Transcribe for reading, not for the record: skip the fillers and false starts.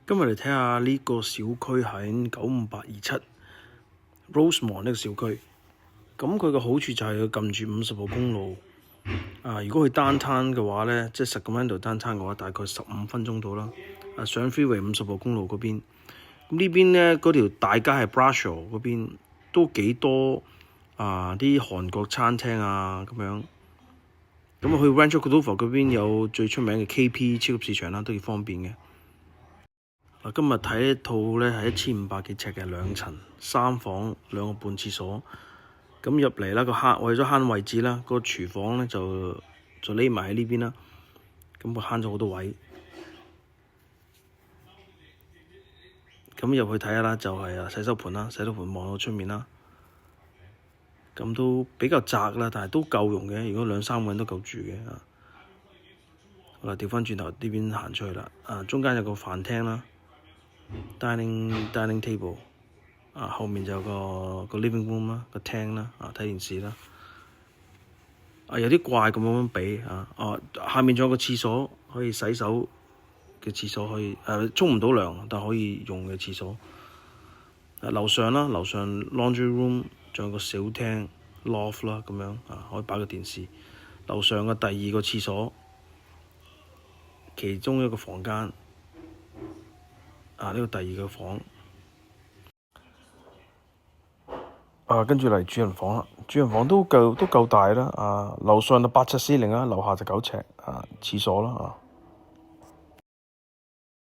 今日嚟睇下呢個小區喺95827 Rosemont 呢個小區。咁佢個好處就係佢撳住50號公路。如果去 downtown 嘅話呢，即係Sacramento downtown嘅話，大概15分鐘到啦。上 freeway 50號公路嗰邊。咁呢邊呢，嗰條大街係 Brashaw 嗰邊，都幾多啲韓國餐廳咁樣。咁去 Rancho Cordova 嗰邊有最出名嘅 KP 超級市場啦，都幾方便嘅。今日睇一套呢係1500幾尺嘅2層3房2個半廁所。咁入嚟啦，為咗慳位置啦，個廚房呢就匿埋喺呢邊啦。咁佢慳咗好多位。咁入去睇下啦，就係洗手盆啦，洗手盆望到出面啦。咁都比較窄啦，但係都夠用嘅。如果2-3個人都夠住嘅。好啦，調翻轉頭呢邊行出去啦。中間有個飯廳啦。dining table， 後面就有個 living room 啦，個廳啦，睇電視啦。有啲怪咁樣比下面仲有個廁所，可以洗手嘅廁所，可以沖唔到涼，但可以用嘅廁所。樓上 laundry room， 仲有個小廳 loft 啦，咁樣可以擺個電視。樓上嘅第二個廁所，其中一個房間。呢個第二個房，跟住嚟主人房啦。主人房都夠大啦。樓上就8尺4零啦，樓下就9尺。廁所啦。